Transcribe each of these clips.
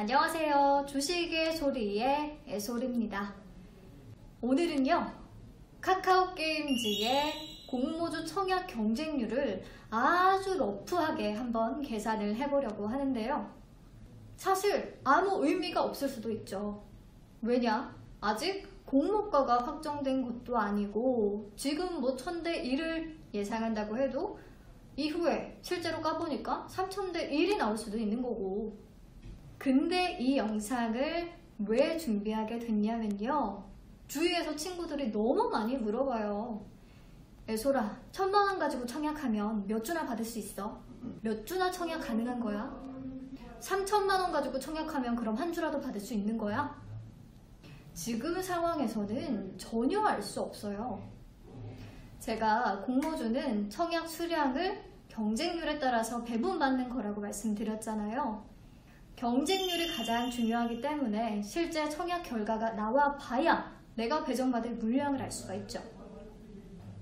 안녕하세요. 주식의 소리의 애솔입니다. 오늘은요, 카카오게임즈의 공모주 청약 경쟁률을 아주 러프하게 한번 계산을 해보려고 하는데요. 사실 아무 의미가 없을 수도 있죠. 왜냐? 아직 공모가가 확정된 것도 아니고 지금 1000대 1을 예상한다고 해도 이후에 실제로 까보니까 3000대 1이 나올 수도 있는 거고. 근데 이 영상을 왜 준비하게 됐냐면요, 주위에서 친구들이 너무 많이 물어봐요. 애솔아, 1000만원 가지고 청약하면 몇 주나 받을 수 있어? 몇 주나 청약 가능한 거야? 3000만원 가지고 청약하면 그럼 한 주라도 받을 수 있는 거야? 지금 상황에서는 전혀 알 수 없어요. 제가 공모주는 청약 수량을 경쟁률에 따라서 배분받는 거라고 말씀드렸잖아요. 경쟁률이 가장 중요하기 때문에 실제 청약 결과가 나와 봐야 내가 배정받을 물량을 알 수가 있죠.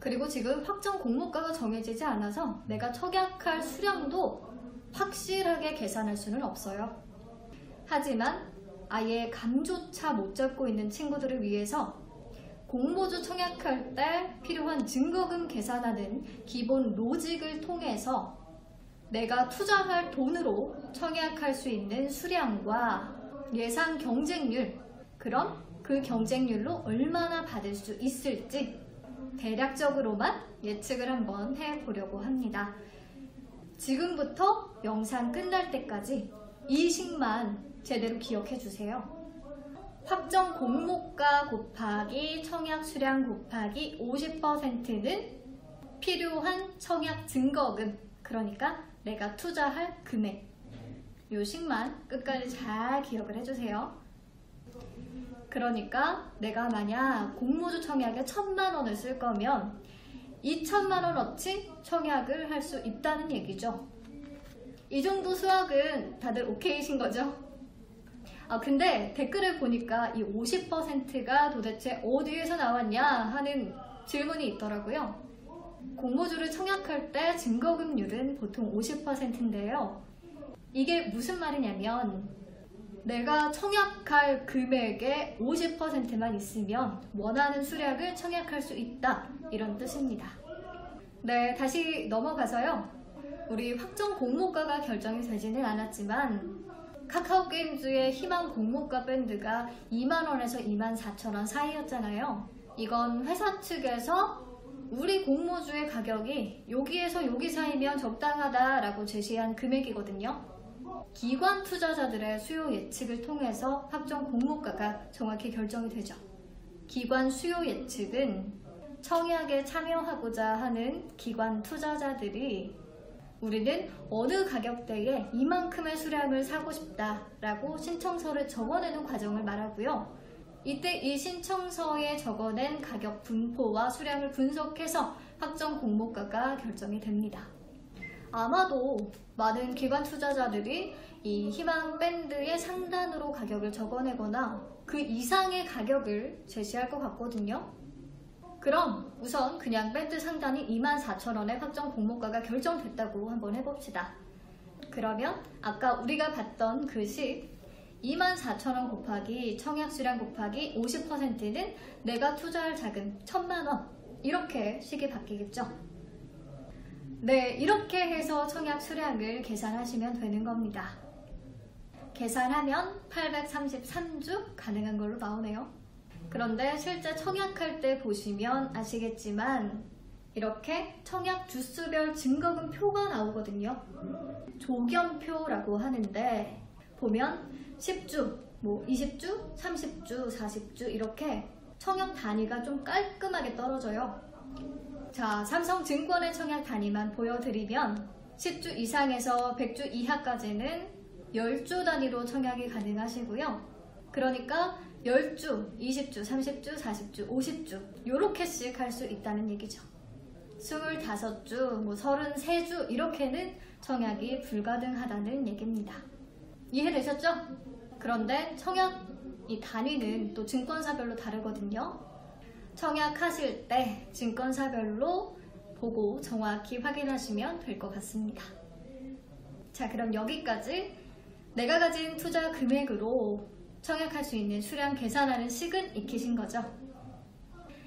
그리고 지금 확정 공모가가 정해지지 않아서 내가 청약할 수량도 확실하게 계산할 수는 없어요. 하지만 아예 감조차 못 잡고 있는 친구들을 위해서 공모주 청약할 때 필요한 증거금 계산하는 기본 로직을 통해서 내가 투자할 돈으로 청약할 수 있는 수량과 예상 경쟁률, 그럼 그 경쟁률로 얼마나 받을 수 있을지 대략적으로만 예측을 한번 해보려고 합니다. 지금부터 영상 끝날 때까지 이 식만 제대로 기억해 주세요. 확정 공모가 곱하기 청약 수량 곱하기 50%는 필요한 청약 증거금, 그러니까 내가 투자할 금액. 요 식만 끝까지 잘 기억을 해주세요. 그러니까 내가 만약 공모주 청약에 1000만원을 쓸 거면 2000만원어치 청약을 할 수 있다는 얘기죠. 이 정도 수학은 다들 오케이신 거죠? 근데 댓글을 보니까 이 50%가 도대체 어디에서 나왔냐 하는 질문이 있더라고요. 공모주를 청약할 때 증거금률은 보통 50%인데요. 이게 무슨 말이냐면 내가 청약할 금액의 50%만 있으면 원하는 수량을 청약할 수 있다, 이런 뜻입니다. 네, 다시 넘어가서요. 우리 확정 공모가가 결정이 되지는 않았지만 카카오게임즈의 희망 공모가 밴드가 2만원에서 24,000원 사이였잖아요. 이건 회사 측에서 우리 공모주의 가격이 여기에서 여기 사이면 적당하다라고 제시한 금액이거든요. 기관 투자자들의 수요 예측을 통해서 확정 공모가가 정확히 결정이 되죠. 기관 수요 예측은 청약에 참여하고자 하는 기관 투자자들이 우리는 어느 가격대에 이만큼의 수량을 사고 싶다라고 신청서를 적어내는 과정을 말하고요. 이때 이 신청서에 적어낸 가격 분포와 수량을 분석해서 확정 공모가가 결정이 됩니다. 아마도 많은 기관 투자자들이 이 희망 밴드의 상단으로 가격을 적어내거나 그 이상의 가격을 제시할 것 같거든요. 그럼 우선 그냥 밴드 상단이 24,000원의 확정 공모가가 결정됐다고 한번 해봅시다. 그러면 아까 우리가 봤던 그 식 24,000원 곱하기 청약 수량 곱하기 50%는 내가 투자할 자금 1000만원, 이렇게 식이 바뀌겠죠. 네, 이렇게 해서 청약 수량을 계산하시면 되는 겁니다. 계산하면 833주 가능한 걸로 나오네요. 그런데 실제 청약할 때 보시면 아시겠지만 이렇게 청약 주수별 증거금 표가 나오거든요. 조견표라고 하는데 보면 10주, 20주, 30주, 40주 이렇게 청약 단위가 좀 깔끔하게 떨어져요. 자, 삼성증권의 청약 단위만 보여드리면 10주 이상에서 100주 이하까지는 10주 단위로 청약이 가능하시고요. 그러니까 10주, 20주, 30주, 40주, 50주 요렇게씩 할 수 있다는 얘기죠. 25주, 33주 이렇게는 청약이 불가능하다는 얘기입니다. 이해되셨죠? 그런데 청약 이 단위는 또 증권사별로 다르거든요. 청약하실 때 증권사별로 보고 정확히 확인하시면 될 것 같습니다. 자, 그럼 여기까지 내가 가진 투자 금액으로 청약할 수 있는 수량 계산하는 식은 익히신 거죠?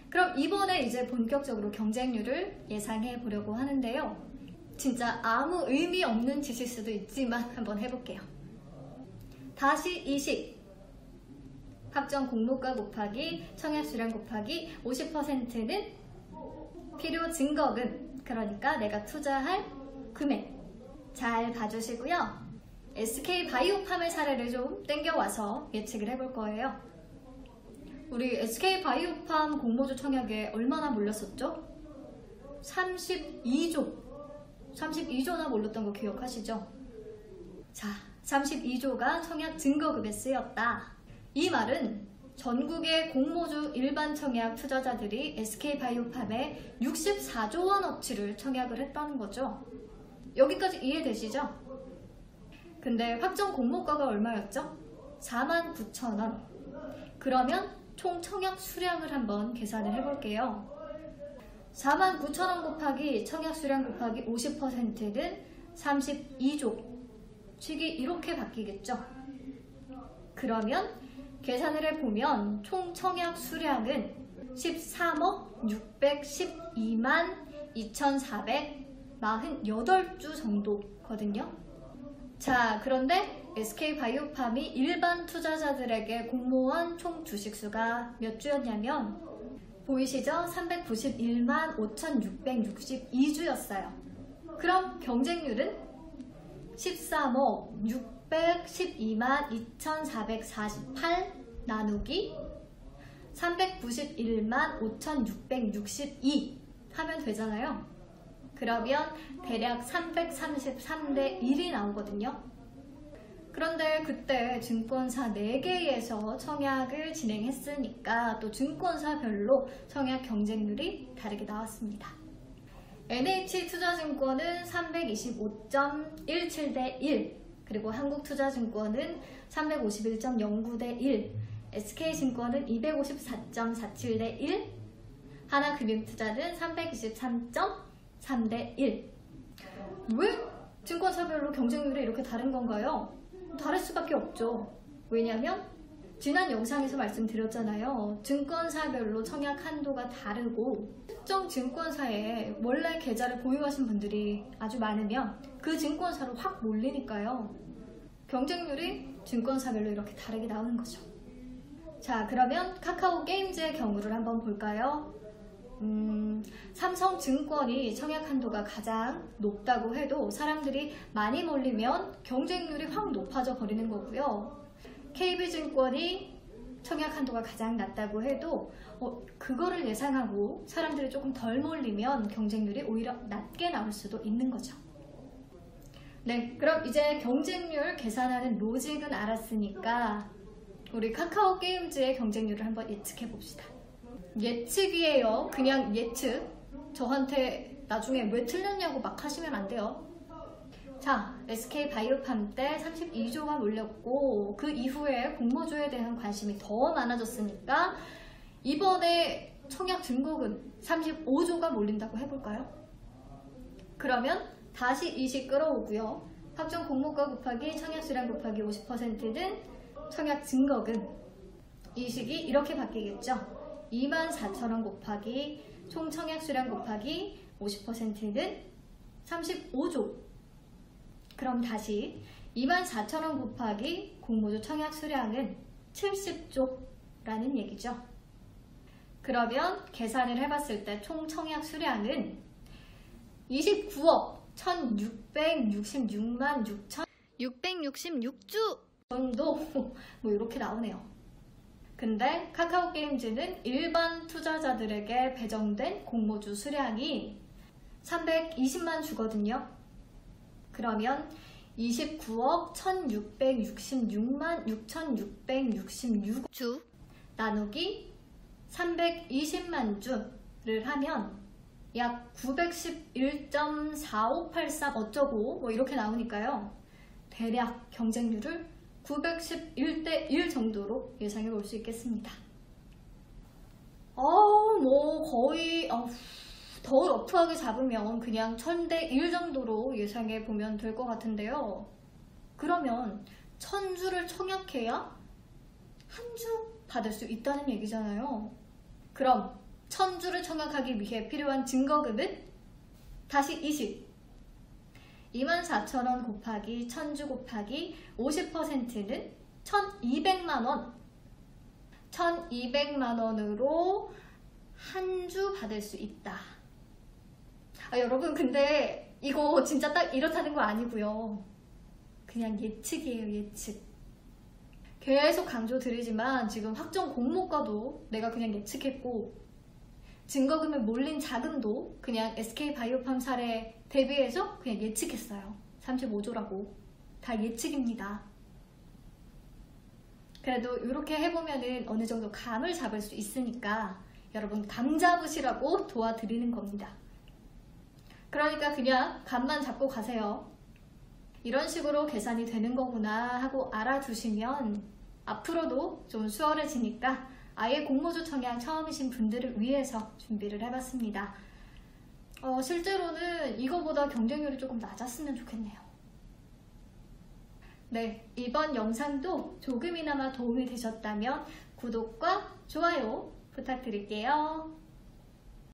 그럼 이번에 이제 본격적으로 경쟁률을 예상해 보려고 하는데요. 진짜 아무 의미 없는 짓일 수도 있지만 한번 해볼게요. 다시 이 식 합정 공모가 곱하기 청약 수량 곱하기 50%는 필요 증거금, 그러니까 내가 투자할 금액. 잘 봐주시고요. SK바이오팜의 사례를 좀 땡겨와서 예측을 해볼 거예요. 우리 SK바이오팜 공모주 청약에 얼마나 몰렸었죠? 32조나 몰렸던 거 기억하시죠? 자, 32조가 청약 증거금에 쓰였다. 이 말은 전국의 공모주 일반 청약 투자자들이 SK바이오팜에 64조 원어치를 청약을 했다는 거죠. 여기까지 이해되시죠? 근데 확정 공모가가 얼마였죠? 49,000원. 그러면 총 청약 수량을 한번 계산을 해볼게요. 49,000원 곱하기 청약 수량 곱하기 50%는 32조. 식이 이렇게 바뀌겠죠? 그러면 계산을 해보면 총 청약 수량은 13억 612만 2,448주 정도거든요. 자, 그런데 SK바이오팜이 일반 투자자들에게 공모한 총 주식수가 몇 주였냐면 보이시죠? 391만 5,662주였어요. 그럼 경쟁률은 13억 612만 2,448 나누기 391만 5,662 하면 되잖아요. 그러면 대략 333대 1이 나오거든요. 그런데 그때 증권사 4개에서 청약을 진행했으니까 또 증권사별로 청약 경쟁률이 다르게 나왔습니다. NH투자증권은 325.17대 1, 그리고 한국투자증권은 351.09대 1, SK증권은 254.47대 1, 하나금융투자는 323.3대 1. 왜 증권사별로 경쟁률이 이렇게 다른 건가요? 다를 수밖에 없죠. 왜냐하면 지난 영상에서 말씀드렸잖아요. 증권사별로 청약 한도가 다르고 특정 증권사에 원래 계좌를 보유하신 분들이 아주 많으면 그 증권사로 확 몰리니까요. 경쟁률이 증권사별로 이렇게 다르게 나오는 거죠. 자, 그러면 카카오 게임즈의 경우를 한번 볼까요? 삼성증권이 청약 한도가 가장 높다고 해도 사람들이 많이 몰리면 경쟁률이 확 높아져 버리는 거고요. KB증권이 청약 한도가 가장 낮다고 해도 그거를 예상하고 사람들이 조금 덜 몰리면 경쟁률이 오히려 낮게 나올 수도 있는 거죠. 네, 그럼 이제 경쟁률 계산하는 로직은 알았으니까 우리 카카오 게임즈의 경쟁률을 한번 예측해 봅시다. 예측이에요. 그냥 예측. 저한테 나중에 왜 틀렸냐고 막 하시면 안 돼요. 자, SK바이오팜 때 32조가 몰렸고 그 이후에 공모주에 대한 관심이 더 많아졌으니까 이번에 청약 증거금 35조가 몰린다고 해볼까요? 그러면 다시 이 식 끌어오고요. 확정 공모가 곱하기 청약 수량 곱하기 50%는 청약 증거금. 이 식이 이렇게 바뀌겠죠. 24,000원 곱하기 총 청약 수량 곱하기 50%는 35조. 그럼 다시 24,000원 곱하기 공모주 청약 수량은 70조라는 얘기죠. 그러면 계산을 해봤을 때 총 청약 수량은 29억 1,666만 6,666주 정도 뭐 이렇게 나오네요. 근데 카카오 게임즈는 일반 투자자들에게 배정된 공모주 수량이 320만 주거든요. 그러면 29억 1,666만 6,666주 나누기 320만 주를 하면 약 911.4583 어쩌고 뭐 이렇게 나오니까요. 대략 경쟁률을 911대 1 정도로 예상해 볼 수 있겠습니다. 뭐 거의 더 러프하게 잡으면 그냥 1000대 1 정도로 예상해 보면 될 것 같은데요. 그러면 1000주를 청약해야 한 주 받을 수 있다는 얘기잖아요. 그럼 1000주를 청약하기 위해 필요한 증거금은 다시 24,000원 곱하기 1000주 곱하기 50%는 1200만원. 1200만원으로 한 주 받을 수 있다. 여러분, 근데 이거 진짜 딱 이렇다는 거 아니고요. 그냥 예측이에요, 예측. 계속 강조드리지만 지금 확정 공모가도 내가 그냥 예측했고, 증거금에 몰린 자금도 그냥 SK바이오팜 사례 대비해서 그냥 예측했어요. 35조라고. 다 예측입니다. 그래도 이렇게 해보면은 어느 정도 감을 잡을 수 있으니까 여러분 감 잡으시라고 도와드리는 겁니다. 그러니까 그냥 감만 잡고 가세요. 이런 식으로 계산이 되는 거구나 하고 알아두시면 앞으로도 좀 수월해지니까 아예 공모주 청약 처음이신 분들을 위해서 준비를 해봤습니다. 실제로는 이거보다 경쟁률이 조금 낮았으면 좋겠네요. 네, 이번 영상도 조금이나마 도움이 되셨다면 구독과 좋아요 부탁드릴게요.